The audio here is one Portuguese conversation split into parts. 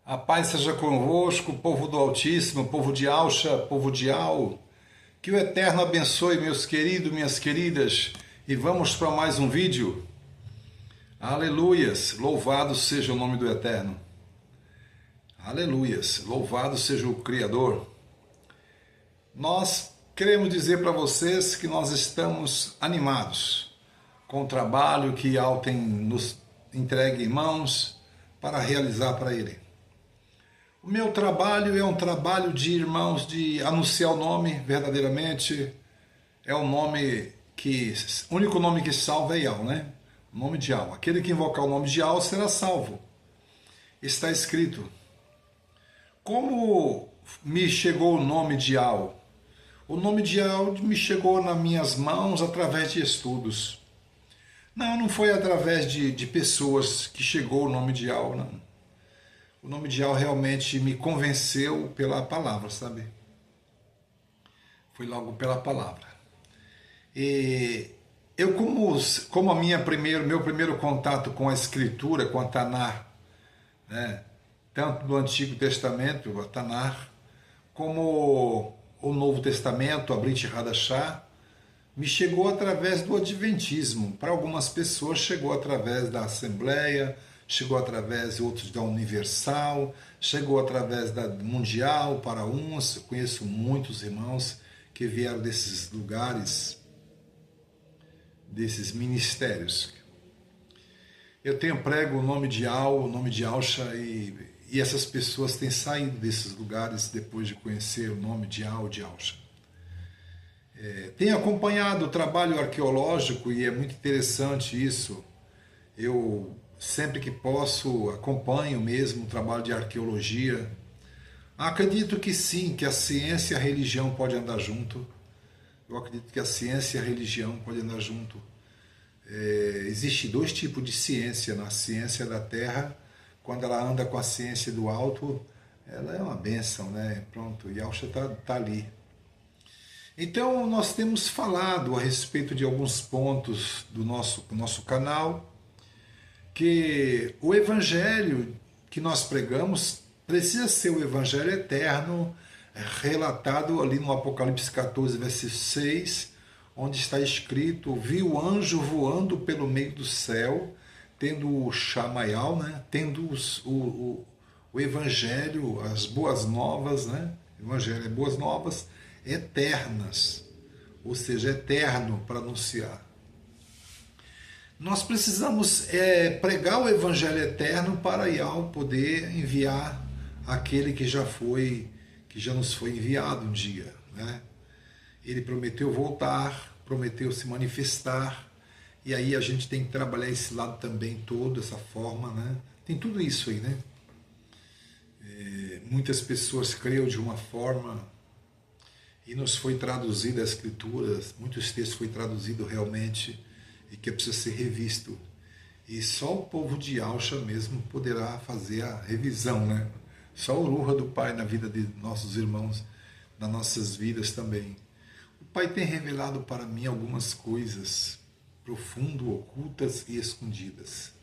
A paz seja convosco, povo do Altíssimo, povo de Alcha, povo de Al. Que o Eterno abençoe, meus queridos, minhas queridas. E vamos para mais um vídeo. Aleluias, louvado seja o nome do Eterno. Aleluias, louvado seja o Criador. Nós queremos dizer para vocês que nós estamos animados com o trabalho que Al tem nos entregue em mãos para realizar para Ele. O meu trabalho é um trabalho de irmãos, de anunciar o nome verdadeiramente. É o nome que, o único nome que salva é Yal, né? O nome de Yal. Aquele que invocar o nome de Yal será salvo. Está escrito. Como me chegou o nome de Yal? O nome de Yal me chegou nas minhas mãos através de estudos. Não foi através de pessoas que chegou o nome de Yal, não. O nome de Yal realmente me convenceu pela palavra, sabe? Foi logo pela palavra. E eu, como meu primeiro contato com a Escritura, com a Tanar, né? Tanto do Antigo Testamento, a Tanar, como o Novo Testamento, a Brit Hadashah, me chegou através do Adventismo. Para algumas pessoas chegou através da Assembleia, chegou através de outros da Universal, chegou através da Mundial para uns. Eu conheço muitos irmãos que vieram desses lugares, desses ministérios. Eu tenho prego o nome de Al, o nome de Alcha, e essas pessoas têm saído desses lugares depois de conhecer o nome de Al, de Alcha. Tenho acompanhado o trabalho arqueológico e é muito interessante isso. Eu sempre que posso acompanho mesmo o trabalho de arqueologia. Acredito que sim, que a ciência e a religião podem andar junto. Eu acredito que a ciência e a religião podem andar junto. Existe dois tipos de ciência. Na ciência da terra, quando ela anda com a ciência do alto, ela é uma bênção, né? Pronto, e Alcha está ali. Então, nós temos falado a respeito de alguns pontos do nosso canal, que o evangelho que nós pregamos precisa ser o evangelho eterno, relatado ali no Apocalipse 14, versículo 6, onde está escrito: vi o anjo voando pelo meio do céu, tendo o Shamayal, né? Tendo o evangelho, as boas novas, né? Evangelho é boas novas eternas, ou seja, eterno para anunciar. Nós precisamos pregar o evangelho eterno para Yal poder enviar aquele que já nos foi enviado um dia, né? Ele prometeu voltar, prometeu se manifestar, e aí a gente tem que trabalhar esse lado também todo, essa forma, né? Tem tudo isso aí, né? Muitas pessoas creram de uma forma e nos foi traduzida a Escritura, muitos textos foi traduzido realmente e que precisa ser revisto. E só o povo de Alcha mesmo poderá fazer a revisão, né? Só o Ruha do Pai na vida de nossos irmãos, nas nossas vidas também. O Pai tem revelado para mim algumas coisas profundas, ocultas e escondidas.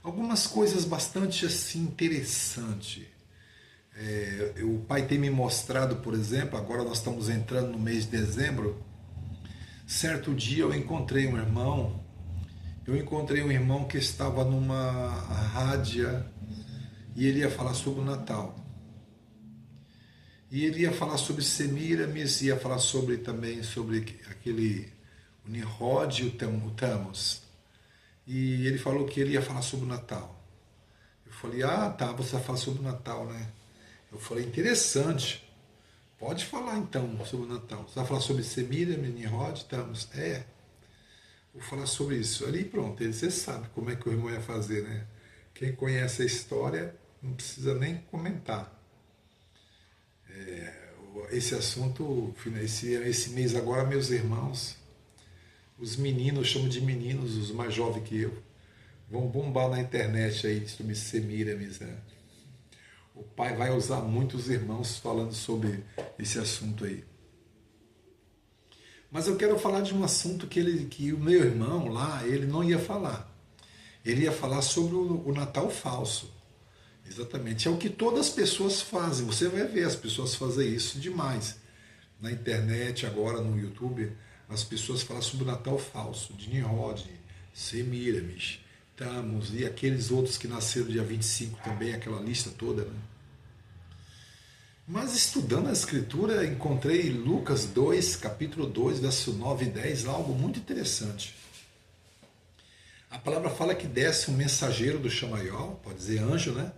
Algumas coisas bastante assim interessantes. O Pai tem me mostrado, por exemplo, agora nós estamos entrando no mês de dezembro. Certo dia eu encontrei um irmão que estava numa rádio e ele ia falar sobre o Natal. E ele ia falar sobre Semiramis, ia falar também sobre aquele o Nimrod e o Tammuz. E ele falou que ele ia falar sobre o Natal. Eu falei, tá, você vai falar sobre o Natal, né? Eu falei, interessante. Pode falar então sobre o Natal. Você vai falar sobre Semiramis, Nimrod, Tammuz? Vou falar sobre isso. Ali pronto, você sabe como é que o irmão ia fazer, né? Quem conhece a história não precisa nem comentar. Esse assunto, esse mês agora, meus irmãos, os meninos, eu chamo de meninos, os mais jovens que eu, vão bombar na internet aí sobre Semiramis, né? O Pai vai usar muitos irmãos falando sobre esse assunto aí. Mas eu quero falar de um assunto que o meu irmão lá, ele não ia falar. Ele ia falar sobre o Natal falso. Exatamente. É o que todas as pessoas fazem. Você vai ver as pessoas fazem isso demais. Na internet, agora no YouTube, as pessoas falam sobre o Natal falso, de Nimrod, Semiramis, Tammuz e aqueles outros que nasceram dia 25 também, aquela lista toda, né? Mas estudando a Escritura, encontrei Lucas 2, capítulo 2, verso 9 e 10, algo muito interessante. A palavra fala que desce um mensageiro do Chamaiol, pode dizer anjo, né?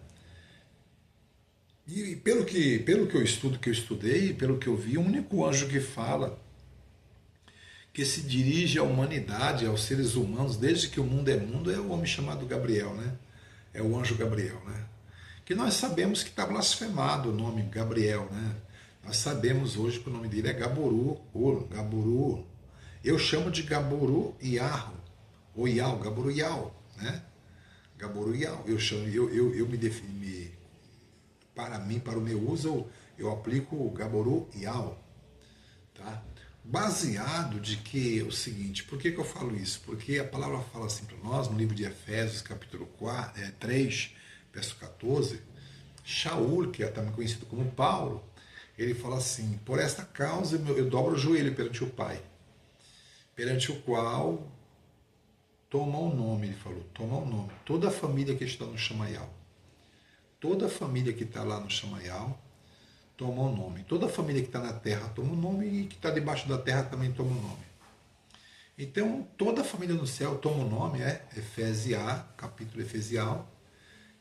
E pelo que eu estudo, que eu estudei, pelo que eu vi, o único anjo que fala, que se dirige à humanidade, aos seres humanos, desde que o mundo é mundo, é o homem chamado Gabriel, né? É o anjo Gabriel, né? Que nós sabemos que está blasfemado o nome Gabriel, né? Nós sabemos hoje que o nome dele é Gaboru, ou Gaboru. Eu chamo de Gaboru Iarro, ou Ial, Gaboru Ial, né? Gaboru Ial. Eu me defino, para mim, para o meu uso, eu aplico o Gaboru Ial, tá? Baseado de que o seguinte, por que eu falo isso? Porque a palavra fala assim para nós, no livro de Efésios, capítulo 3, verso 14, Shaul, que é também conhecido como Paulo, ele fala assim, por esta causa eu dobro o joelho perante o Pai, perante o qual toma o nome, ele falou, toma o nome, toda a família que está no Chamaial, toda a família que está lá no Chamaial, toma o nome. Toda a família que está na terra toma o nome e que está debaixo da terra também toma o nome. Então, toda a família no céu toma o nome, Efesial,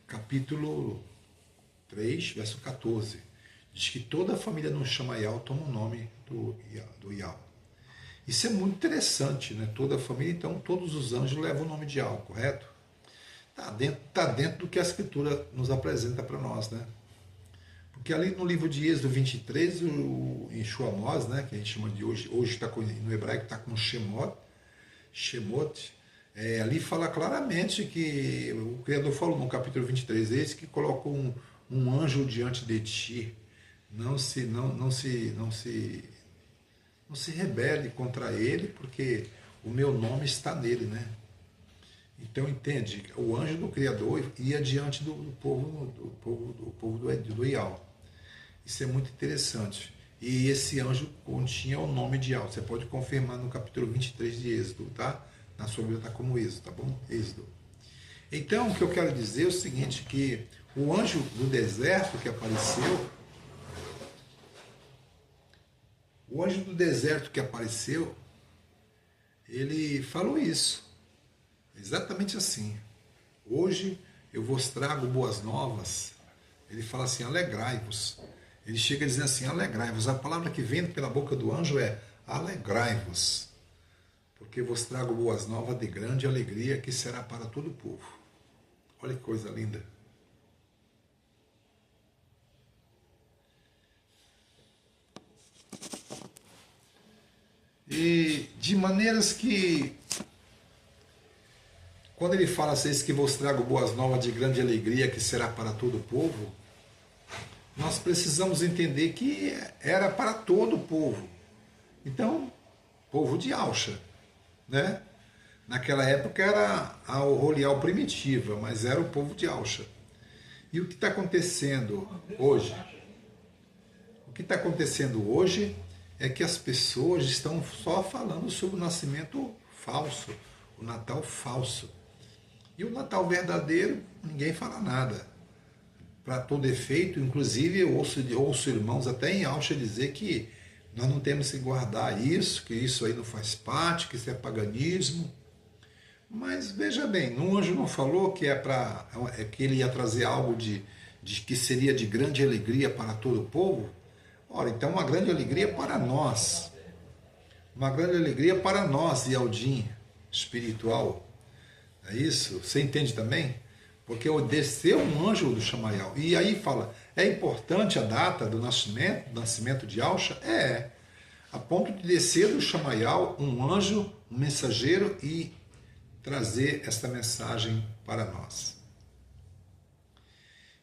capítulo 3, verso 14. Diz que toda a família no Chamaial toma o nome do Ial. Isso é muito interessante, né? Toda a família, então, todos os anjos levam o nome de Ial, correto? Está dentro do que a Escritura nos apresenta para nós, né? Porque ali no livro de Êxodo 23, em Shuamós, né, que a gente chama de hoje está no hebraico está com Shemot, ali fala claramente que o Criador falou no capítulo 23, eis que colocou um anjo diante de ti, não se rebele contra ele, porque o meu nome está nele, né? Então entende, o anjo do Criador ia diante do povo do Ial. Isso é muito interessante. E esse anjo continha o nome de Ial. Você pode confirmar no capítulo 23 de Êxodo, tá? Na sua Bíblia está como Êxodo, tá bom? Êxodo. Então, o que eu quero dizer é o seguinte, que o anjo do deserto que apareceu, ele falou isso. Exatamente assim. Hoje eu vos trago boas novas. Ele fala assim, alegrai-vos. Ele chega dizendo assim, alegrai-vos. A palavra que vem pela boca do anjo é alegrai-vos. Porque vos trago boas novas de grande alegria que será para todo o povo. Olha que coisa linda. E de maneiras que quando ele fala assim, que vos trago boas novas de grande alegria que será para todo o povo, nós precisamos entender que era para todo o povo. Então, povo de Alcha, né? Naquela época era a Rolial primitiva, mas era o povo de Alcha. E o que está acontecendo hoje? O que está acontecendo hoje é que as pessoas estão só falando sobre o nascimento falso, o Natal falso. E o Natal verdadeiro, ninguém fala nada. Para todo efeito, inclusive eu ouço irmãos até em Alcha dizer que nós não temos que guardar isso, que isso aí não faz parte, que isso é paganismo. Mas veja bem, o anjo não falou que que ele ia trazer algo de que seria de grande alegria para todo o povo? Ora, então uma grande alegria para nós. Uma grande alegria para nós, Yaldim, espiritual. É isso? Você entende também? Porque desceu um anjo do Chamaial. E aí fala, é importante a data do nascimento de Alcha? É. A ponto de descer do Chamaial um anjo, um mensageiro e trazer esta mensagem para nós.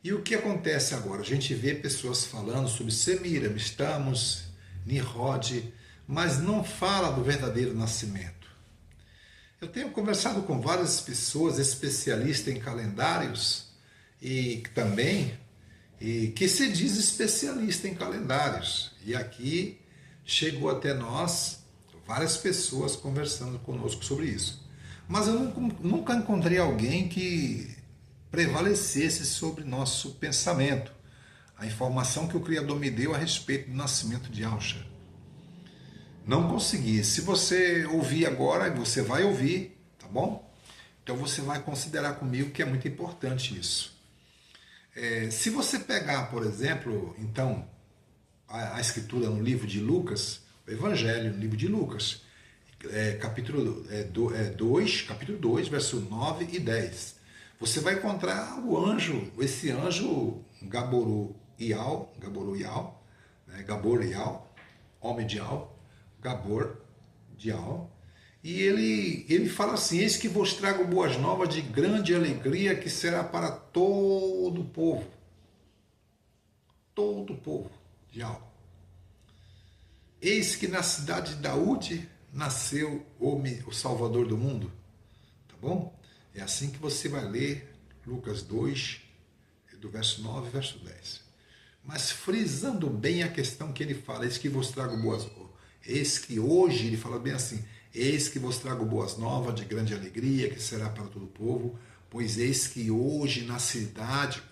E o que acontece agora? A gente vê pessoas falando sobre Semiramis, Tammuz, Nimrod, mas não fala do verdadeiro nascimento. Eu tenho conversado com várias pessoas especialistas em calendários e também que se diz especialista em calendários. E aqui chegou até nós várias pessoas conversando conosco sobre isso. Mas eu nunca encontrei alguém que prevalecesse sobre nosso pensamento, a informação que o Criador me deu a respeito do nascimento de Yahshua. Não consegui. Se você ouvir agora, você vai ouvir, tá bom? Então você vai considerar comigo que é muito importante isso. Se você pegar, por exemplo, então, a escritura no livro de Lucas, o Evangelho no livro de Lucas, capítulo 2, verso 9 e 10, você vai encontrar o anjo, esse anjo Gaborial, né, Gaborial, homem de Al, Gabor de Al, e ele fala assim: eis que vos trago boas novas de grande alegria, que será para todo o povo de Al. Eis que na cidade de Daúde nasceu o Salvador do mundo. Tá bom? É assim que você vai ler Lucas 2, do verso 9 e verso 10. Mas frisando bem a questão que ele fala: eis que vos trago boas novas. Eis que hoje, ele fala bem assim: eis que vos trago boas novas de grande alegria, que será para todo o povo, pois eis que hoje na cidade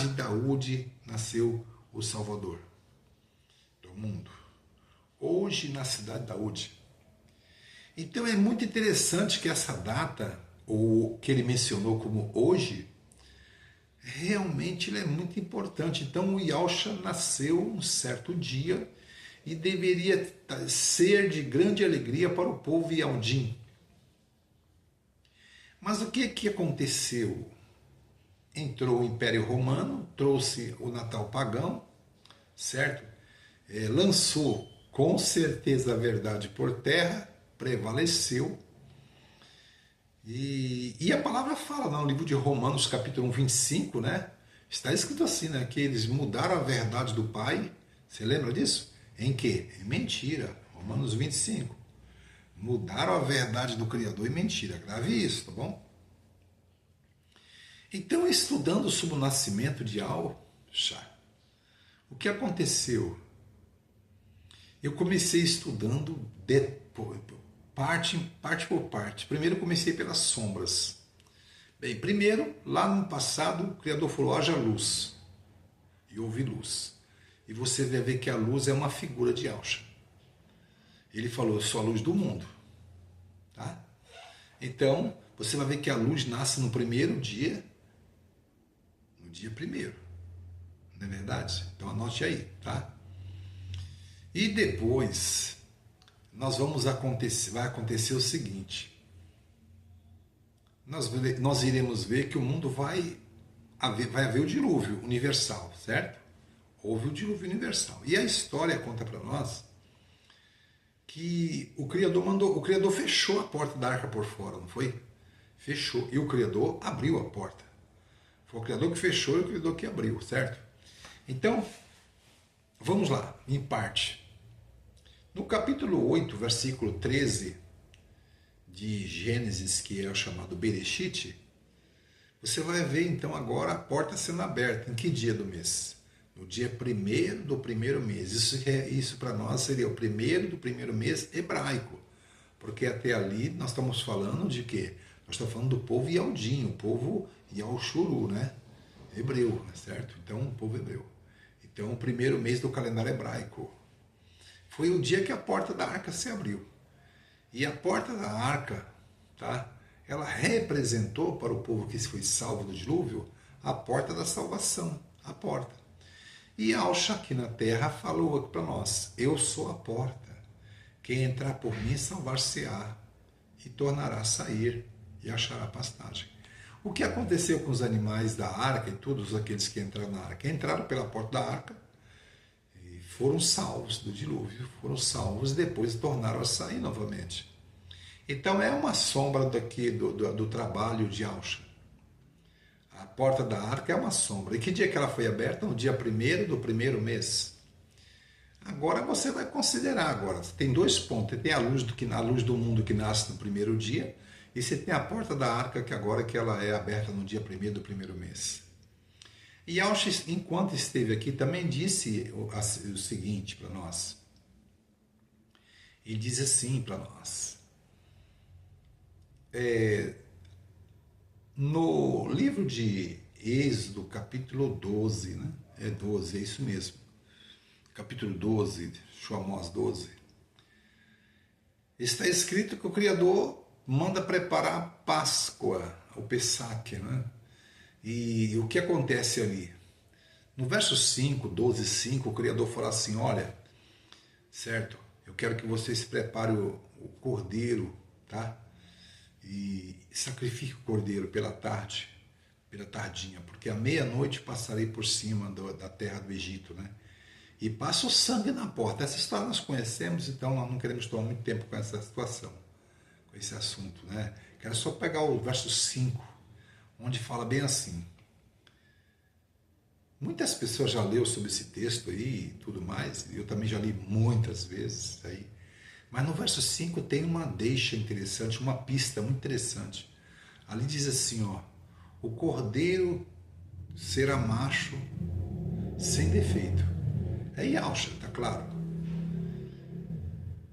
de Daúde nasceu o Salvador do mundo. Hoje na cidade de Daúde. Então é muito interessante que essa data, ou que ele mencionou como hoje, realmente ele é muito importante. Então o Yahshua nasceu um certo dia e deveria ser de grande alegria para o povo Yaldim. Mas o que aconteceu? Entrou o Império Romano, trouxe o Natal pagão, certo? Lançou com certeza a verdade por terra, prevaleceu. E a palavra fala no livro de Romanos, capítulo 1, 25, né? Está escrito assim, né? Que eles mudaram a verdade do Pai. Você lembra disso? Em quê? Em mentira. Romanos 25. Mudaram a verdade do Criador em mentira. Grave isso, tá bom? Então, estudando sobre o nascimento de Yahshua, o que aconteceu? Eu comecei estudando parte por parte. Primeiro comecei pelas sombras. Bem, primeiro, lá no passado, o Criador falou: haja luz. E houve luz. E você vai ver que a luz é uma figura de Yahshua. Ele falou: eu sou a luz do mundo. Tá? Então, você vai ver que a luz nasce no primeiro dia, no dia primeiro. Não é verdade? Então anote aí, tá? E depois, vai acontecer o seguinte. Nós iremos ver que o mundo vai haver o dilúvio universal, certo? Houve o dilúvio universal. E a história conta para nós que o Criador fechou a porta da arca por fora, não foi? Fechou. E o Criador abriu a porta. Foi o Criador que fechou e o Criador que abriu, certo? Então, vamos lá, em parte. No capítulo 8, versículo 13 de Gênesis, que é o chamado Bereshit, você vai ver então agora a porta sendo aberta. Em que dia do mês? No dia 1º do primeiro mês. Isso para nós seria o 1º do primeiro mês hebraico. Porque até ali nós estamos falando de quê? Nós estamos falando do povo Yaldim, o povo Yalshuru, né? Hebreu, certo? Então, o povo hebreu. Então, o primeiro mês do calendário hebraico. Foi o dia que a porta da arca se abriu. E a porta da arca, tá? Ela representou para o povo que foi salvo do dilúvio a porta da salvação, a porta. E Yahshua aqui na terra falou para nós: eu sou a porta. Quem entrar por mim salvar-se-á e tornará a sair e achará pastagem. O que aconteceu com os animais da arca e todos aqueles que entraram na arca? Entraram pela porta da arca e foram salvos do dilúvio, foram salvos e depois tornaram a sair novamente. Então é uma sombra daqui do trabalho de Yahshua. A porta da arca é uma sombra. E que dia que ela foi aberta? No dia 1º do primeiro mês. Agora você vai considerar. Tem 2 pontos. Tem a luz do mundo que nasce no primeiro dia E você tem a porta da arca, que agora que ela é aberta no dia 1º do primeiro mês. E Yahshua, enquanto esteve aqui, também disse o seguinte para nós. Ele diz assim para nós. No livro de Êxodo, capítulo 12, né? É 12, é isso mesmo. Capítulo 12, Amós 12. Está escrito que o Criador manda preparar a Páscoa, o Pessaque, né? E o que acontece ali? No verso 5, 12, 5, o Criador fala assim, olha, certo? Eu quero que vocês preparem o cordeiro, tá? E sacrifique o cordeiro pela tarde, pela tardinha, porque à meia-noite passarei por cima da terra do Egito, né? E passa o sangue na porta. Essa história nós conhecemos, então nós não queremos tomar muito tempo com essa situação, com esse assunto, né? Quero só pegar o verso 5, onde fala bem assim. Muitas pessoas já leram sobre esse texto aí e tudo mais, eu também já li muitas vezes aí. Mas no verso 5 tem uma deixa interessante, uma pista muito interessante. Ali diz assim, ó, o cordeiro será macho sem defeito. É Yahshua, tá claro?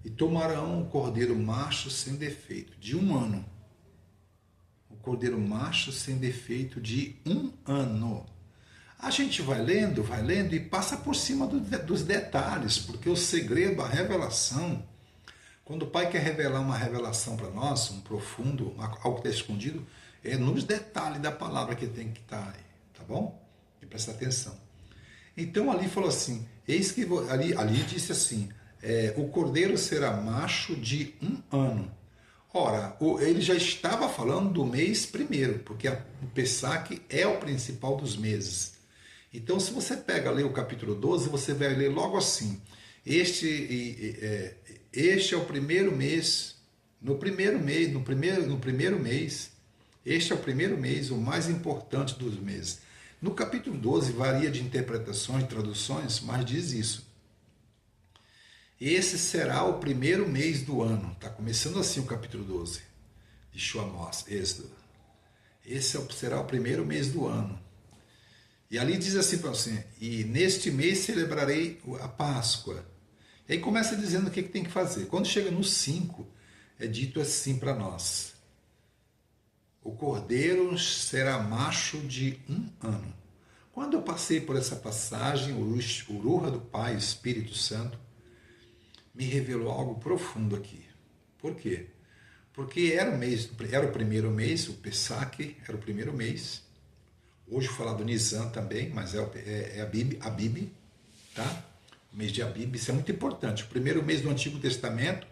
E tomarão o cordeiro macho sem defeito, de 1 ano. O cordeiro macho sem defeito de 1 ano. A gente vai lendo e passa por cima dos detalhes, porque o segredo, a revelação, quando o Pai quer revelar uma revelação para nós, um profundo, algo que está escondido, é nos detalhes da palavra que tem que estar aí, tá bom? E prestar atenção. Então ali falou assim, eis que ali disse assim, o cordeiro será macho de 1 ano. Ora, ele já estava falando do mês primeiro, porque o Pessaque é o principal dos meses. Então, se você pega ler o capítulo 12, você vai ler logo assim, este é o primeiro mês, no primeiro mês, este é o primeiro mês, o mais importante dos meses. No capítulo 12 varia de interpretações, traduções, mas diz isso. Esse será o primeiro mês do ano. Está começando assim o capítulo 12 de Amós, Êxodo. Esse será o primeiro mês do ano. E ali diz assim para você, e neste mês celebrarei a Páscoa. E aí começa dizendo o que tem que fazer. Quando chega no 5, é dito assim para nós. O cordeiro será macho de 1 ano. Quando eu passei por essa passagem, o Ruha do Pai, o Espírito Santo, me revelou algo profundo aqui. Por quê? Porque era o primeiro mês, o Pessaque era o primeiro mês. Hoje falar do Nisan também, mas é Abib, tá? O mês de Abib, isso é muito importante. O primeiro mês do Antigo Testamento,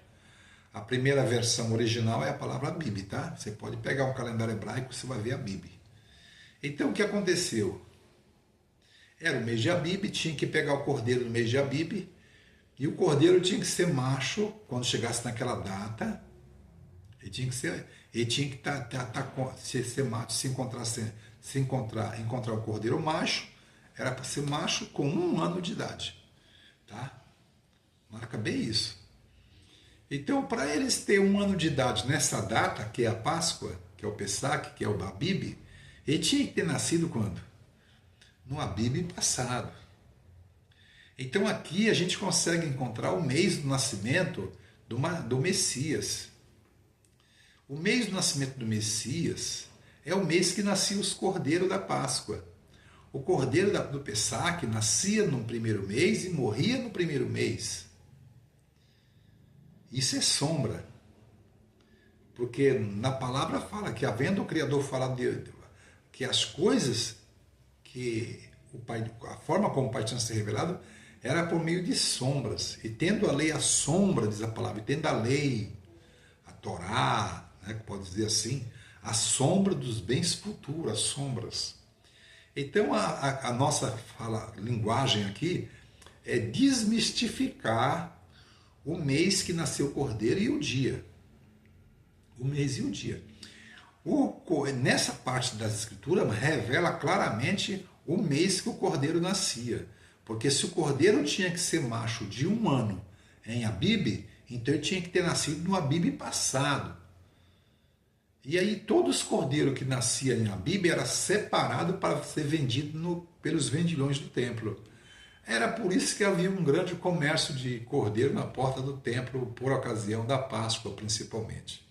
a primeira versão original é a palavra Abib, tá? Você pode pegar um calendário hebraico, você vai ver Abib. Então o que aconteceu? Era o mês de Abib, tinha que pegar o cordeiro no mês de Abib, e o cordeiro tinha que ser macho quando chegasse naquela data. Ele tinha que ser macho, encontrar o cordeiro macho, era para ser macho com 1 ano de idade, tá? Marca bem isso. Então, para eles ter 1 ano de idade nessa data, que é a Páscoa, que é o Pessaque, que é o Abib, ele tinha que ter nascido quando? No Abib passado. Então aqui a gente consegue encontrar o mês do nascimento do Messias. O mês do nascimento do Messias é o mês que nasciam os cordeiros da Páscoa. O cordeiro do Pessaque nascia no primeiro mês e morria no primeiro mês. Isso é sombra. Porque na palavra fala que, havendo o Criador falado que as coisas que o Pai, a forma como o Pai tinha se revelado, era por meio de sombras. E tendo a lei a sombra, diz a palavra, e tendo a lei, a Torá, né, que pode dizer assim, a sombra dos bens futuros, as sombras. Então a nossa linguagem aqui é desmistificar o mês que nasceu o cordeiro e o dia. O mês e o dia. Nessa parte das escrituras revela claramente o mês que o cordeiro nascia. Porque se o cordeiro tinha que ser macho de 1 ano em Abib, então ele tinha que ter nascido no Abib passado. E aí todos os cordeiros que nasciam na Bíblia era separado para ser vendido pelos vendilhões do templo. Era por isso que havia um grande comércio de cordeiro na porta do templo, por ocasião da Páscoa, principalmente.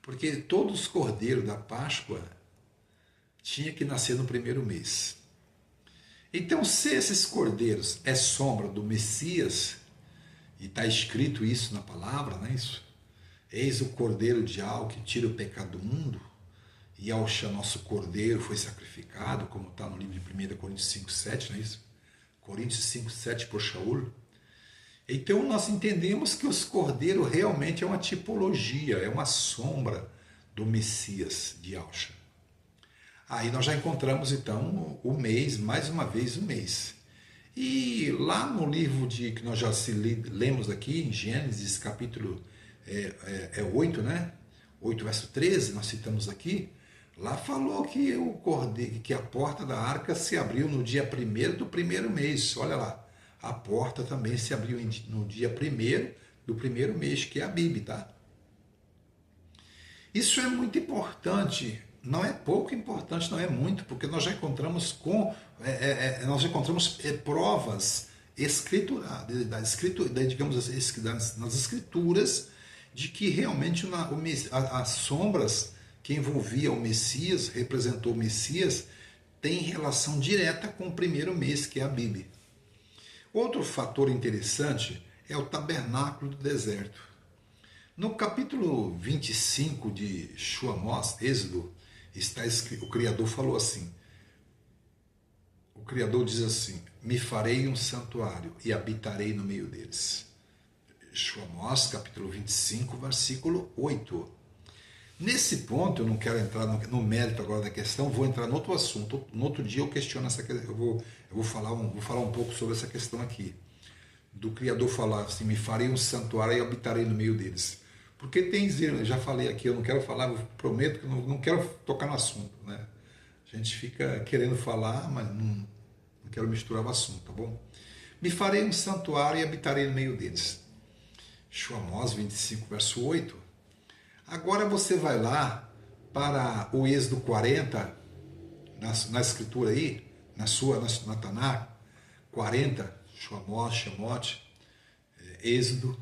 Porque todos os cordeiros da Páscoa tinham que nascer no primeiro mês. Então, se esses cordeiros é sombra do Messias, e está escrito isso na palavra, não é isso? Eis o cordeiro de Al que tira o pecado do mundo, e Yahshua, nosso cordeiro, foi sacrificado, como está no livro de 1 Coríntios 5,7, não é isso? Coríntios 5,7 por Shaul. Então nós entendemos que os cordeiros realmente é uma tipologia, é uma sombra do Messias de Yahshua. Aí nós já encontramos então o mês, mais uma vez o mês. E lá no livro que nós já lemos aqui, em Gênesis capítulo 8, né? 8 verso 13, nós citamos aqui, lá falou que o cordeiro, que a porta da arca se abriu no dia 1º do primeiro mês. Olha lá, a porta também se abriu no dia 1º do primeiro mês, que é a Bíblia, tá? Isso é muito importante, não é pouco importante, não é muito, porque nós já encontramos provas digamos assim, nas escrituras, de que realmente as sombras que envolvia o Messias, representou o Messias, tem relação direta com o primeiro mês, que é a Bíblia. Outro fator interessante é o tabernáculo do deserto. No capítulo 25 de Shuamos, Êxodo, está escrito, o Criador falou assim, o Criador diz assim, me farei um santuário e habitarei no meio deles. Shuamos, capítulo 25, versículo 8. Nesse ponto, eu não quero entrar no mérito agora da questão, vou entrar no outro assunto. No outro dia eu questiono essa questão, eu vou falar um pouco sobre essa questão aqui. Do Criador falar assim, me farei um santuário e habitarei no meio deles. Porque eu já falei aqui, eu não quero falar, eu prometo que eu não quero tocar no assunto, né? A gente fica querendo falar, mas não quero misturar o assunto, tá bom? Me farei um santuário e habitarei no meio deles. Amós 25, verso 8. Agora você vai lá para o Êxodo 40, na escritura aí, na Tanakh, 40, Amós, Shemot, Êxodo,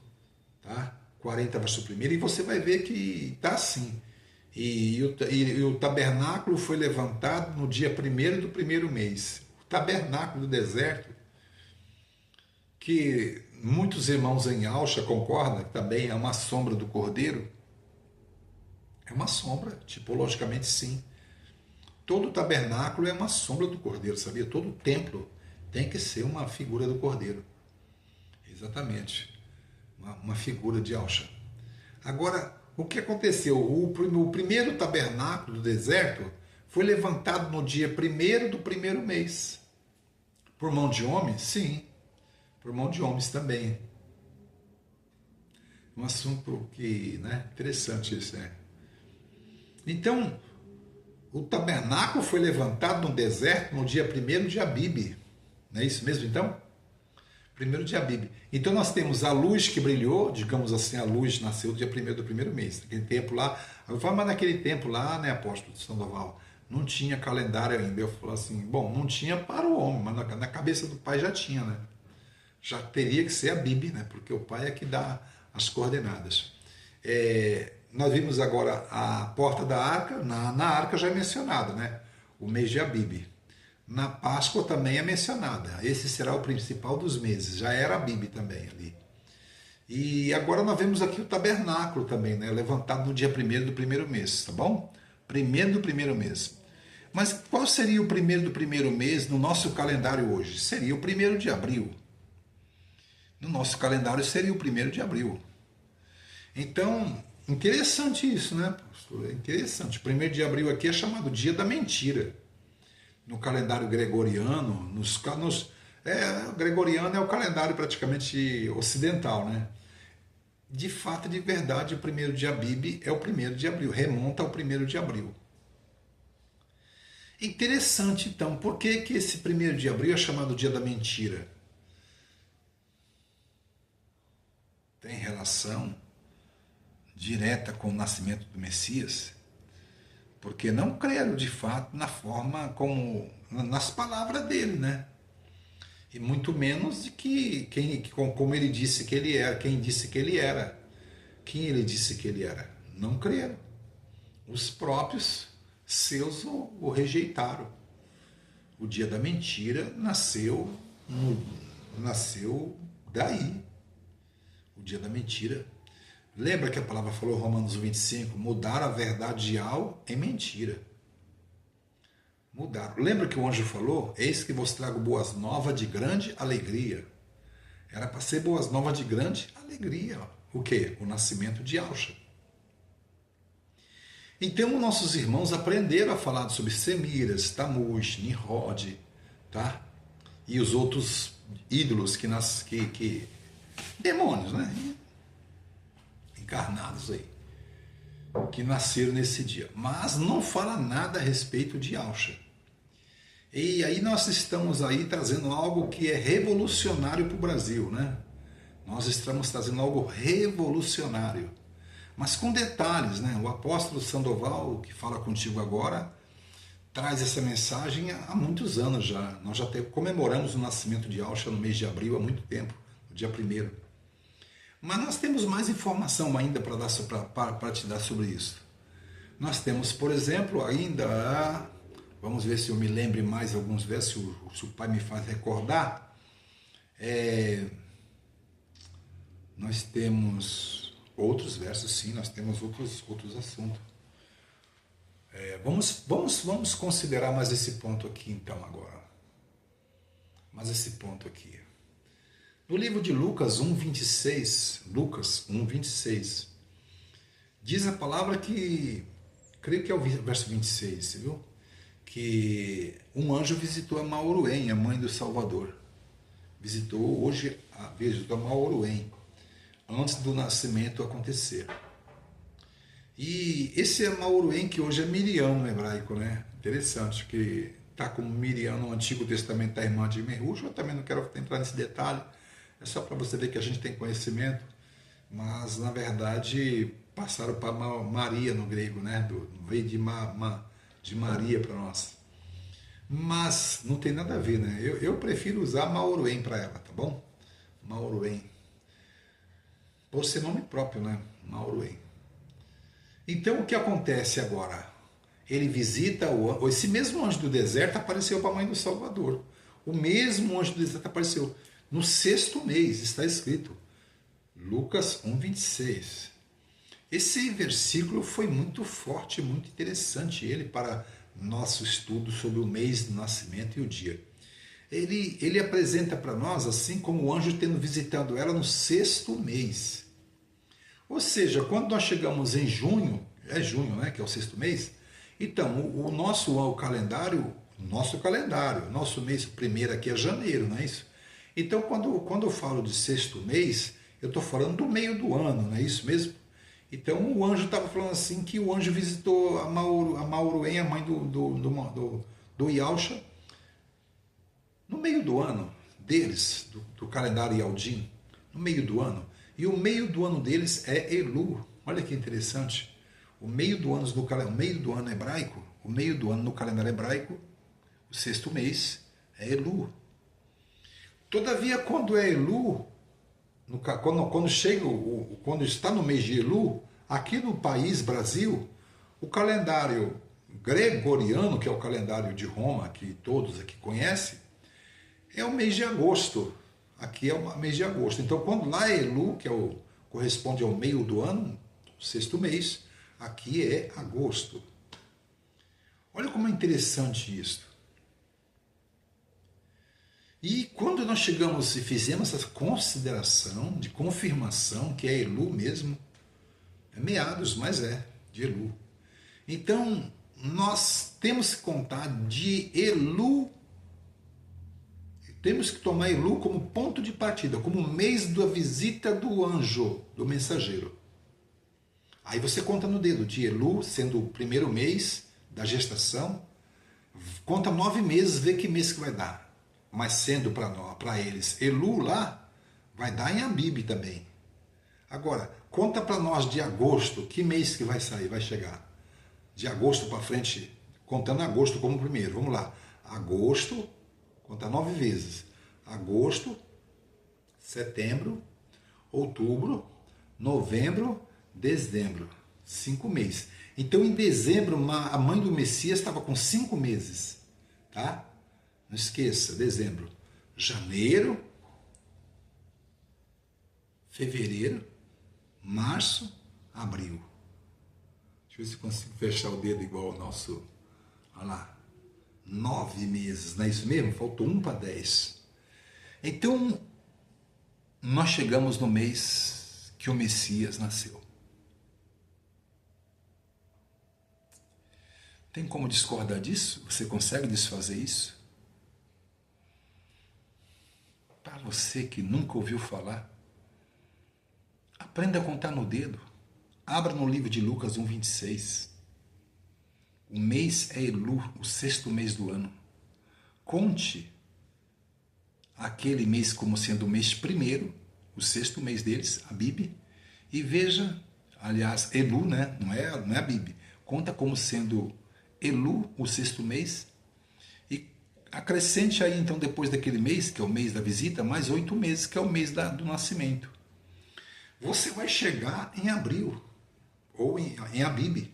tá? 40, verso 1, e você vai ver que está assim. E o tabernáculo foi levantado no dia 1º do primeiro mês. O tabernáculo do deserto, que muitos irmãos em Alcha concordam, que também é uma sombra do cordeiro. É uma sombra, tipologicamente sim. Todo tabernáculo é uma sombra do cordeiro, sabia? Todo templo tem que ser uma figura do cordeiro. Exatamente. Uma figura de Alcha. Agora, o que aconteceu? O primeiro tabernáculo do deserto foi levantado no dia 1º do primeiro mês. Por mão de homens? Sim. Por mão de homens também. Um assunto que, né, interessante isso, né? Então, o tabernáculo foi levantado no deserto no dia 1º de Abib. Não é isso mesmo, então? 1º de Abib. Então nós temos a luz que brilhou, digamos assim, a luz nasceu no dia 1º do primeiro mês. Naquele tempo lá, eu falo, mas naquele tempo lá, né, apóstolo Sandoval, não tinha calendário ainda. Eu falo assim, bom, não tinha para o homem, mas na cabeça do pai já tinha, né? Já teria que ser a Bíblia, né? Porque o pai é que dá as coordenadas. Nós vimos agora a porta da arca, na arca já é mencionada, né? O mês de Abib. Na Páscoa também é mencionada. Esse será o principal dos meses. Já era a Bíblia também ali. E agora nós vemos aqui o tabernáculo também, né? Levantado no dia 1º do primeiro mês, tá bom? 1º do primeiro mês. Mas qual seria o 1º do primeiro mês no nosso calendário hoje? Seria o 1º de abril. No nosso calendário seria o 1º de abril. Então, interessante isso, né, pastor? É interessante. O 1º de abril aqui é chamado Dia da Mentira. No calendário gregoriano, o gregoriano é o calendário praticamente ocidental, né? De fato, de verdade, o 1º de Abib é o 1º de abril, remonta ao 1º de abril. Interessante, então, por que esse 1º de abril é chamado Dia da Mentira? Tem relação direta com o nascimento do Messias? porque não creram de fato na forma como, nas palavras dele, né? E muito menos de como ele disse que ele era, quem disse que ele era, quem ele disse que ele era. Não creram. Os próprios seus o rejeitaram. O dia da mentira nasceu daí. O dia da mentira. Lembra que a palavra falou, Romanos 25, mudaram a verdade de algo em mentira. Mudaram. Lembra que o anjo falou, eis que vos trago boas novas de grande alegria. Era para ser boas novas de grande alegria. O quê? O nascimento de Yahshua. Então, nossos irmãos aprenderam a falar sobre Semiras, Tammuz, Nimrod, tá? E os outros ídolos demônios, né? Encarnados aí, que nasceram nesse dia. Mas não fala nada a respeito de Yahshua. E aí nós estamos aí trazendo algo que é revolucionário para o Brasil, né? Nós estamos trazendo algo revolucionário. Mas com detalhes, né? O apóstolo Sandoval, que fala contigo agora, traz essa mensagem há muitos anos já. Nós já comemoramos o nascimento de Yahshua no mês de abril há muito tempo, no dia 1º. Mas nós temos mais informação ainda para te dar sobre isso. Nós temos, por exemplo, ainda, vamos ver se eu me lembre mais alguns versos, se o Pai me faz recordar. Nós temos outros versos, sim, nós temos outros assuntos. Vamos considerar mais esse ponto aqui então agora. Mais esse ponto aqui. No livro de Lucas 1:26, diz a palavra que, creio que é o verso 26, você viu? Que um anjo visitou a Mauruém, a mãe do Salvador. Visitou a Mauruém, antes do nascimento acontecer. E esse Mauruém, que hoje é Miriam no hebraico, né? Interessante, que está como Miriam no Antigo Testamento, a irmã de Mehushua. Eu também não quero entrar nesse detalhe, é só para você ver que a gente tem conhecimento, mas na verdade passaram para Maria no grego, né? Veio de Maria para nós. Mas não tem nada a ver, né? Eu prefiro usar Mauruém para ela, tá bom? Mauruém. Por ser nome próprio, né? Mauruém. Então o que acontece agora? Ele visita esse mesmo anjo do deserto apareceu para a mãe do Salvador. O mesmo anjo do deserto apareceu no 6º mês, está escrito. Lucas 1:26. Esse versículo foi muito forte, muito interessante ele para nosso estudo sobre o mês do nascimento e o dia. Ele apresenta para nós assim como o anjo tendo visitado ela no 6º mês. Ou seja, quando nós chegamos em junho, né, que é o 6º mês, então o nosso calendário, nosso mês primeiro aqui é janeiro, não é isso? Então quando eu falo de 6º mês, eu estou falando do meio do ano, não é isso mesmo? Então o anjo estava falando assim que o anjo visitou a Mauruém, a mãe do Yahshua, no meio do ano deles, do calendário Yaldim, no meio do ano. E o meio do ano deles é Elu. Olha que interessante. O meio do ano hebraico, o meio do ano no calendário hebraico, o 6º mês é Elu. Todavia, quando é Elu, quando está no mês de Elu, aqui no país Brasil, o calendário gregoriano, que é o calendário de Roma, que todos aqui conhecem, é o mês de agosto. Aqui é o mês de agosto. Então, quando lá é Elu, que corresponde ao meio do ano, o 6º mês, aqui é agosto. Olha como é interessante isso. E quando nós chegamos e fizemos essa consideração de confirmação, que é Elu mesmo, é meados, mas é de Elu. Então, nós temos que contar de Elu, temos que tomar Elu como ponto de partida, como mês da visita do anjo, do mensageiro. Aí você conta no dedo, de Elu, sendo o primeiro mês da gestação, conta 9 meses, vê que mês que vai dar. Mas sendo para eles Elu lá, vai dar em Abib também. Agora, conta para nós de agosto, que mês que vai sair, vai chegar? de agosto para frente, contando agosto como primeiro. Vamos lá. Agosto, conta 9 vezes. Agosto, setembro, outubro, novembro, dezembro. 5 meses. Então, em dezembro, a mãe do Messias estava com 5 meses. Tá? Não esqueça, dezembro. Janeiro, fevereiro, março, abril. Deixa eu ver se consigo fechar o dedo igual ao nosso. Olha lá. 9 meses, não é isso mesmo? Faltou 1 para 10. Então, nós chegamos no mês que o Messias nasceu. Tem como discordar disso? Você consegue desfazer isso? Para você que nunca ouviu falar, aprenda a contar no dedo. Abra no livro de Lucas 1:26. O mês é Elu, o 6º mês do ano. Conte aquele mês como sendo o mês primeiro, o 6º mês deles, a Bíblia, e veja, aliás, Elu, né? Não é a Bíblia. Conta como sendo Elu, o 6º mês, e acrescente aí então depois daquele mês, que é o mês da visita, mais 8 meses, que é o mês do nascimento. Você vai chegar em abril, ou em Abib.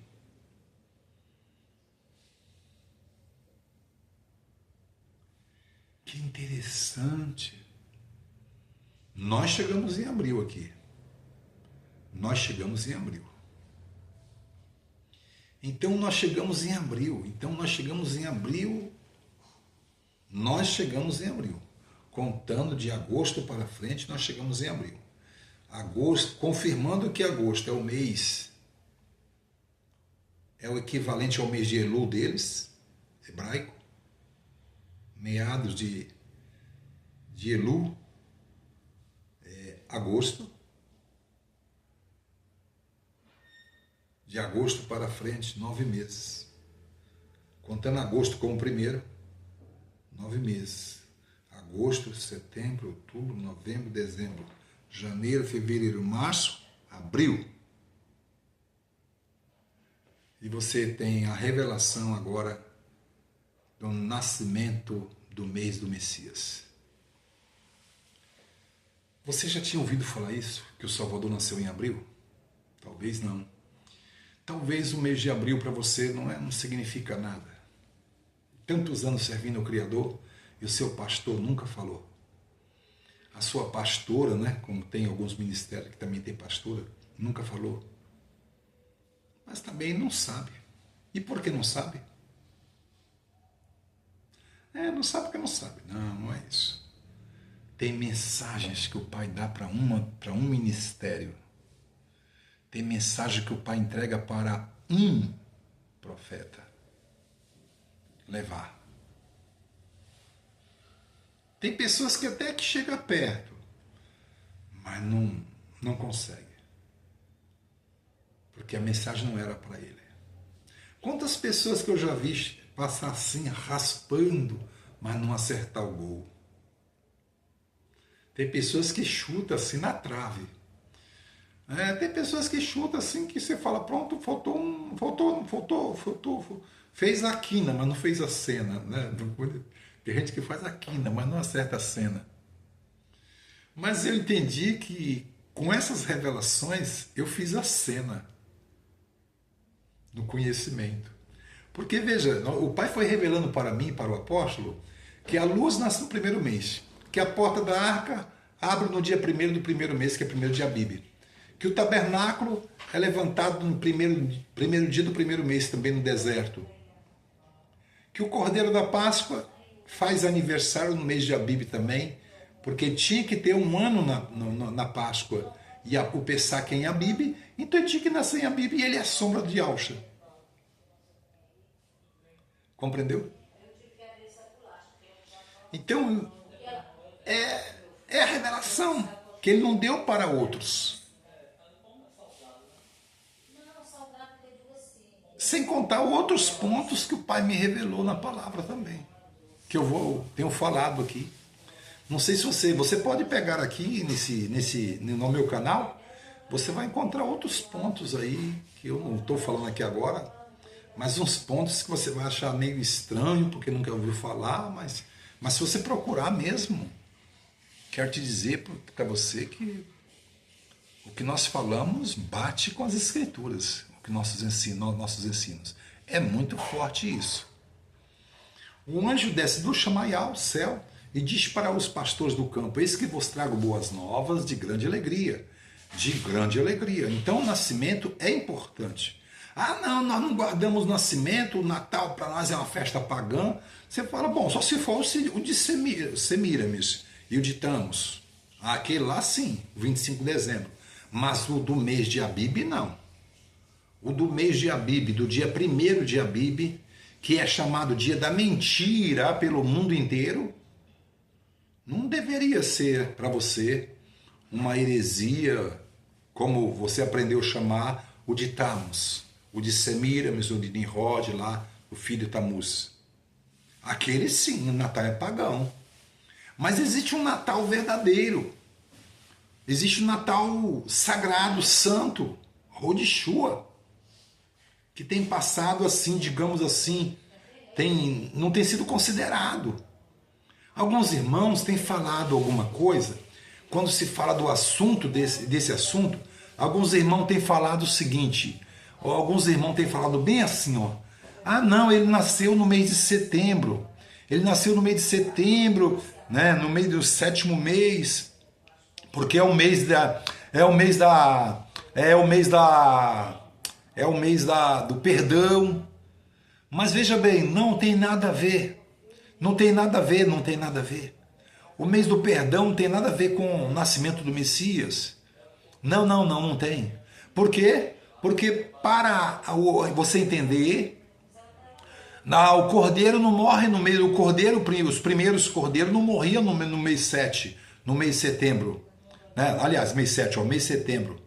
Que interessante. Nós chegamos em abril aqui. Nós chegamos em abril. Então nós chegamos em abril. Nós chegamos em abril. Contando de agosto para frente, nós chegamos em abril. Agosto, confirmando que agosto é o mês, é o equivalente ao mês de Elu deles, hebraico, meados de Elu, agosto. De agosto para frente, 9 meses. Contando agosto como primeiro, 9 meses. Agosto, setembro, outubro, novembro, dezembro, janeiro, fevereiro, março, abril. E você tem a revelação agora do nascimento do mês do Messias. Você já tinha ouvido falar isso? Que o Salvador nasceu em abril? Talvez não. Talvez o mês de abril para você não significa nada. Tantos anos servindo ao Criador e o seu pastor nunca falou. A sua pastora, né, como tem alguns ministérios que também tem pastora, nunca falou. Mas também não sabe. E por que não sabe? Não sabe porque não sabe. Não, não é isso. Tem mensagens que o Pai dá para um ministério. Tem mensagem que o Pai entrega para um profeta levar. Tem pessoas que até que chegam perto, mas não consegue. Porque a mensagem não era para ele. Quantas pessoas que eu já vi passar assim, raspando, mas não acertar o gol. Tem pessoas que chutam assim na trave. Tem pessoas que chutam assim que você fala, pronto, faltou. Fez a quina, mas não fez a cena. Né? Tem gente que faz a quina, mas não acerta a cena. Mas eu entendi que com essas revelações eu fiz a cena no conhecimento. Porque veja, o Pai foi revelando para mim, para o apóstolo, que a luz nasce no primeiro mês, que a porta da arca abre no dia 1º do primeiro mês, que é 1º de Abib. Que o tabernáculo é levantado no primeiro dia do primeiro mês, também no deserto. Que o Cordeiro da Páscoa faz aniversário no mês de Abib também, porque tinha que ter um ano na Páscoa e o Pessac em Abib, então ele tinha que nascer em Abib e ele é a sombra de Yahshua. Compreendeu? Então, é a revelação que ele não deu para outros. Sem contar outros pontos que o Pai me revelou na palavra também. Que eu tenho falado aqui. Não sei se você pode pegar aqui no meu canal, você vai encontrar outros pontos aí, que eu não estou falando aqui agora, mas uns pontos que você vai achar meio estranho, porque nunca ouviu falar, mas se você procurar mesmo, quero te dizer para você que o que nós falamos bate com as Escrituras, o que nossos ensinos. É muito forte isso. O anjo desce do Chamaial, céu, e diz para os pastores do campo: eis que vos trago boas novas de grande alegria. De grande alegria. Então o nascimento é importante. Ah, não, nós não guardamos o nascimento, o Natal para nós é uma festa pagã. Você fala, bom, só se for o de Semíramis e o de Thanos. Aquele lá sim, 25 de dezembro. Mas o do mês de Abib, não. O do mês de Abib, do dia 1º de Abib, que é chamado dia da mentira pelo mundo inteiro, não deveria ser para você uma heresia, como você aprendeu a chamar o de Tammuz, o de Semíramis, o de Nimrod lá, o filho de Tammuz. Aquele sim, o Natal é pagão. Mas existe um Natal verdadeiro. Existe um Natal sagrado, santo, Rodishua, que tem passado assim, digamos assim, não tem sido considerado. Alguns irmãos têm falado alguma coisa, quando se fala do assunto, desse assunto, alguns irmãos têm falado o seguinte, ou alguns irmãos têm falado bem assim, ó, ah não, ele nasceu no mês de setembro, né, no meio do 7º mês, porque é o mês do perdão. Mas veja bem, não tem nada a ver. O mês do perdão não tem nada a ver com o nascimento do Messias. Não tem. Por quê? Porque para você entender, o cordeiro não morre no mês do cordeiro, os primeiros cordeiros não morriam no mês 7, no mês de setembro. Né? Aliás, mês 7, ó, mês de setembro,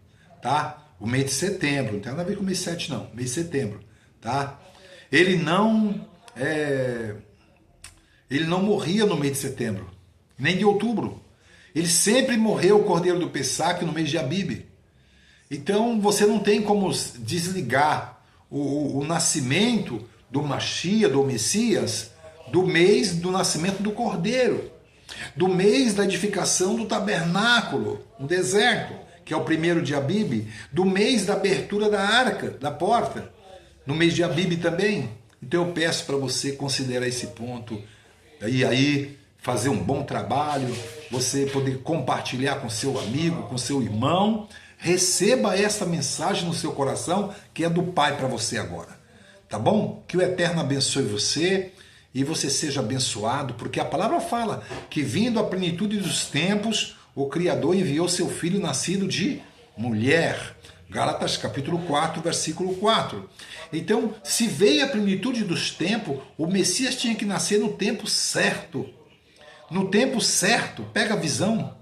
tá? O mês de setembro, não tem nada a ver com o mês 7 não, mês de setembro, tá? Ele não morria no mês de setembro, nem de outubro. Ele sempre morreu, o cordeiro do Pessaque, no mês de Abib. Então você não tem como desligar o nascimento do Mashiach, do Messias, do mês do nascimento do cordeiro, do mês da edificação do tabernáculo no deserto, que é o 1º de Abib, do mês da abertura da arca, da porta, no mês de Abib também. Então eu peço para você considerar esse ponto, e aí fazer um bom trabalho, você poder compartilhar com seu amigo, com seu irmão. Receba essa mensagem no seu coração, que é do Pai para você agora. Tá bom? Que o Eterno abençoe você e você seja abençoado, porque a palavra fala que, vindo a plenitude dos tempos, o Criador enviou seu Filho nascido de mulher. Gálatas capítulo 4, versículo 4. Então, se veio a plenitude dos tempos, o Messias tinha que nascer no tempo certo. No tempo certo, pega a visão,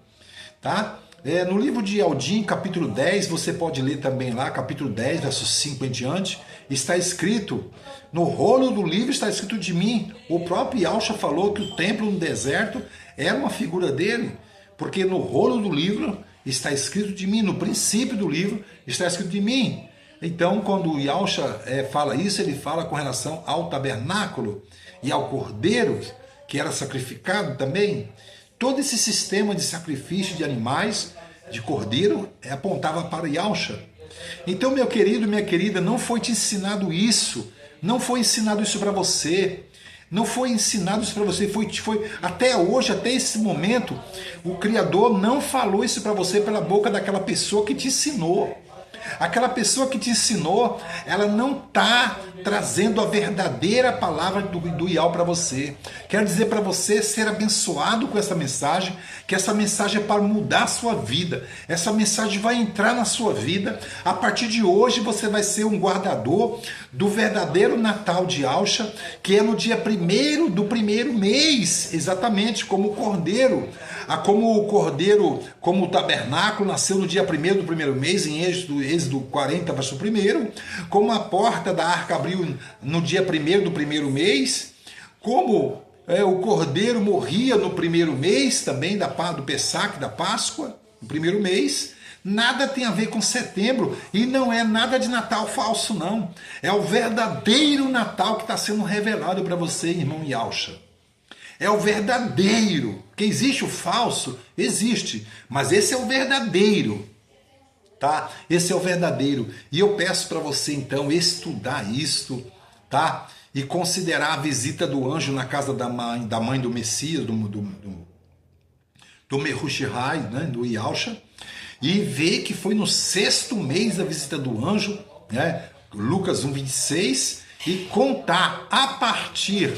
tá? No livro de Aldim, capítulo 10, você pode ler também lá, capítulo 10, versos 5 em diante, está escrito, no rolo do livro está escrito de mim. O próprio Yahshua falou que o templo no deserto era uma figura dele, porque no rolo do livro está escrito de mim, no princípio do livro está escrito de mim. Então, quando o Yahshua fala isso, ele fala com relação ao tabernáculo e ao cordeiro, que era sacrificado também. Todo esse sistema de sacrifício de animais, de cordeiro, apontava para Yahshua. Então, meu querido, minha querida, não foi te ensinado isso, não foi ensinado isso para você, não foi ensinado isso para você, foi até hoje, até esse momento, o Criador não falou isso para você pela boca daquela pessoa que te ensinou. Aquela pessoa que te ensinou, ela não está trazendo a verdadeira palavra do Ial para você. Quero dizer para você ser abençoado com essa mensagem, que essa mensagem é para mudar a sua vida. Essa mensagem vai entrar na sua vida. A partir de hoje você vai ser um guardador do verdadeiro Natal de Yahshua, que é no dia 1º do 1º mês, exatamente como o cordeiro. Como o tabernáculo nasceu no dia 1º do 1º mês, em Êxodo 40, verso 1º, como a porta da arca abriu no dia 1º do 1º mês, como o cordeiro morria no 1º mês também do Pessaque, da Páscoa, no 1º mês, Nada tem a ver com setembro e não é nada de Natal falso, não. É o verdadeiro Natal que está sendo revelado para você, irmão Yalcha. É o verdadeiro. Que existe o falso? Existe. Mas esse é o verdadeiro. Tá? Esse é o verdadeiro. E eu peço para você, então, estudar isto, tá? E considerar a visita do anjo na casa da mãe do Messias, do Mehushihai, né? Do Yalcha. E ver que foi no 6º mês a visita do anjo, né? Lucas 1:26. E contar a partir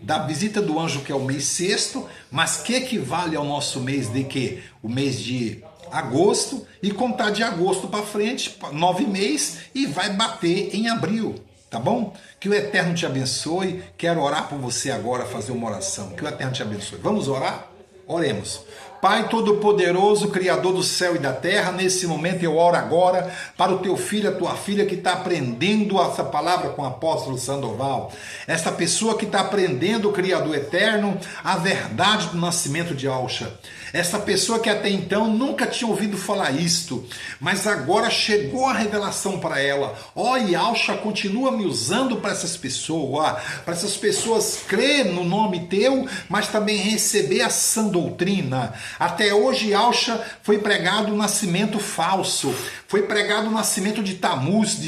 da visita do anjo, que é o mês 6º, mas que equivale ao nosso mês de quê? O mês de agosto, e contar de agosto para frente, 9 meses, e vai bater em abril, tá bom? Que o Eterno te abençoe. Quero orar por você agora, fazer uma oração. Que o Eterno te abençoe. Vamos orar? Oremos. Pai Todo-Poderoso, Criador do céu e da terra, nesse momento eu oro agora para o teu filho, a tua filha que está aprendendo essa palavra com o apóstolo Sandoval. Essa pessoa que está aprendendo, Criador eterno, a verdade do nascimento de Yalcha. Essa pessoa que até então nunca tinha ouvido falar isto, mas agora chegou a revelação para ela. Ó, Yalcha, continua me usando para essas pessoas crer no nome teu, mas também receber a sã doutrina. Até hoje, Yalcha, foi pregado o nascimento falso, foi pregado o nascimento de Tammuz,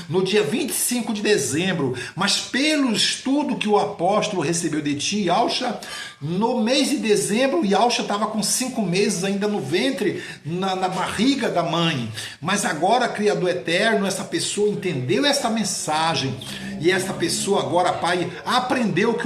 no dia 25 de dezembro, mas pelo estudo que o apóstolo recebeu de ti, Yalcha, no mês de dezembro, Yalcha estava com 5 meses ainda no ventre, na barriga da mãe. Mas agora, Criador eterno, essa pessoa entendeu esta mensagem. E essa pessoa agora, Pai, aprendeu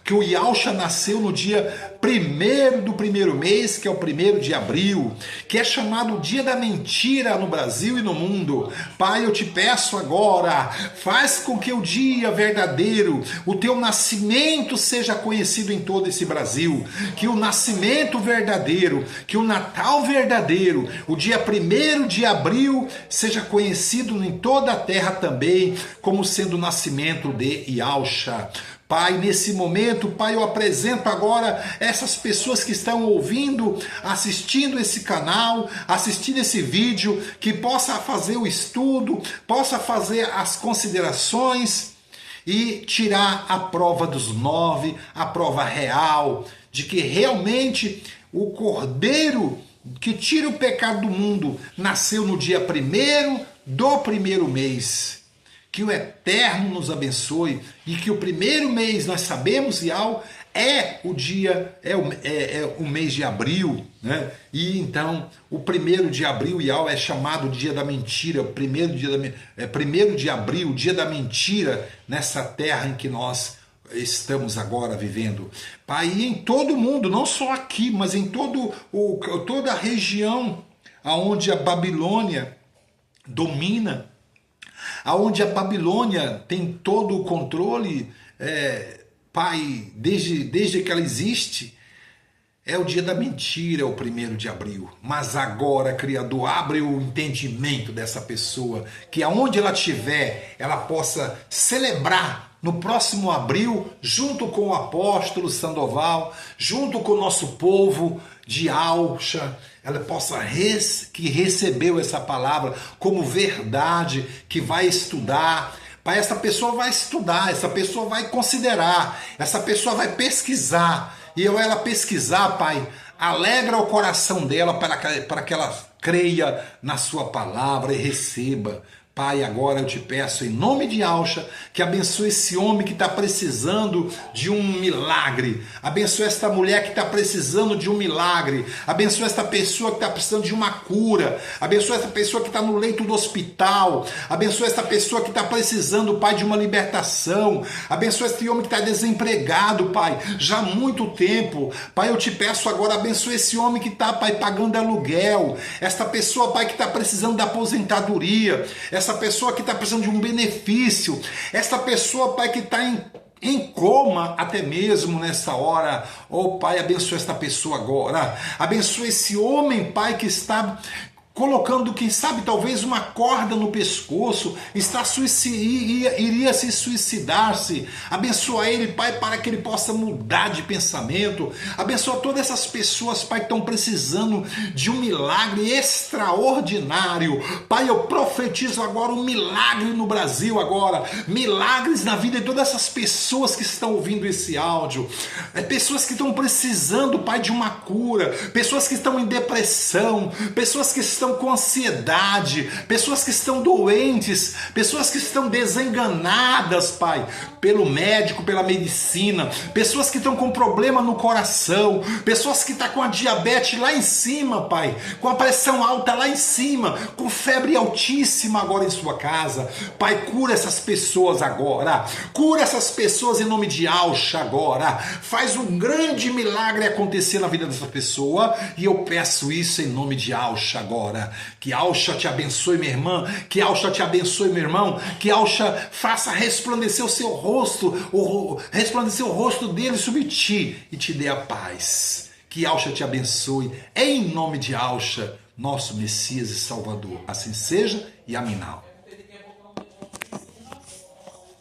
que o Yalcha nasceu no dia 1º do 1º mês, que é o 1º de abril, que é chamado o dia da mentira no Brasil e no mundo. Pai, eu te peço agora, faz com que o dia verdadeiro, o teu nascimento seja conhecido em todo esse Brasil, que o nascimento verdadeiro, que o Natal verdadeiro, o dia 1º de abril seja conhecido em toda a terra também, como sendo o nascimento de Yalcha. Pai, nesse momento, Pai, eu apresento agora essas pessoas que estão ouvindo, assistindo esse canal, assistindo esse vídeo, que possa fazer o estudo, possa fazer as considerações e tirar a prova dos 9, a prova real, de que realmente o Cordeiro que tira o pecado do mundo nasceu no dia 1º do 1º mês. Que o Eterno nos abençoe e que o 1º mês, nós sabemos, Yal, é o mês de abril, né? E então o 1º de abril, Yal, é chamado dia da mentira, 1º de abril, dia da mentira, nessa terra em que nós estamos agora vivendo. Pai, e em todo o mundo, não só aqui, mas em toda a região aonde a Babilônia domina, aonde a Babilônia tem todo o controle, Pai, desde que ela existe, é o dia da mentira, o 1º de abril. Mas agora, Criador, abre o entendimento dessa pessoa, que aonde ela estiver, ela possa celebrar no próximo abril, junto com o apóstolo Sandoval, junto com o nosso povo de Yalcha, ela possa que recebeu essa palavra como verdade, que vai estudar. Pai, essa pessoa vai estudar, essa pessoa vai considerar, essa pessoa vai pesquisar. E ao ela pesquisar, Pai, alegra o coração dela para que ela creia na sua palavra e receba. Pai, agora eu te peço, em nome de Yalcha, que abençoe esse homem que está precisando de um milagre. Abençoe esta mulher que está precisando de um milagre. Abençoe esta pessoa que está precisando de uma cura. Abençoe esta pessoa que está no leito do hospital. Abençoe esta pessoa que está precisando, Pai, de uma libertação. Abençoe este homem que está desempregado, Pai, já há muito tempo. Pai, eu te peço agora, abençoe esse homem que está, Pai, pagando aluguel. Esta pessoa, Pai, que está precisando da aposentadoria. Essa pessoa que está precisando de um benefício, essa pessoa, Pai, que está em coma até mesmo nessa hora. Oh, Pai, abençoa esta pessoa agora. Abençoa esse homem, Pai, que está colocando, quem sabe, talvez uma corda no pescoço, iria se suicidar-se. Abençoa ele, Pai, para que ele possa mudar de pensamento. Abençoa todas essas pessoas, Pai, que estão precisando de um milagre extraordinário. Pai, eu profetizo agora um milagre no Brasil agora, milagres na vida de todas essas pessoas que estão ouvindo esse áudio, pessoas que estão precisando, Pai, de uma cura, pessoas que estão em depressão, pessoas que estão com ansiedade, pessoas que estão doentes, pessoas que estão desenganadas, Pai, pelo médico, pela medicina, pessoas que estão com problema no coração, pessoas que estão com a diabetes lá em cima, Pai, com a pressão alta lá em cima, com febre altíssima agora em sua casa. Pai, cura essas pessoas agora, cura essas pessoas em nome de Alcha agora, faz um grande milagre acontecer na vida dessa pessoa, e eu peço isso em nome de Alcha agora. Que Alcha te abençoe, minha irmã, que Alcha te abençoe, meu irmão, que Alcha faça resplandecer o seu rosto, resplandecer o rosto dele sobre ti e te dê a paz. Que Alcha te abençoe, em nome de Alcha, nosso Messias e Salvador. Assim seja e aminal.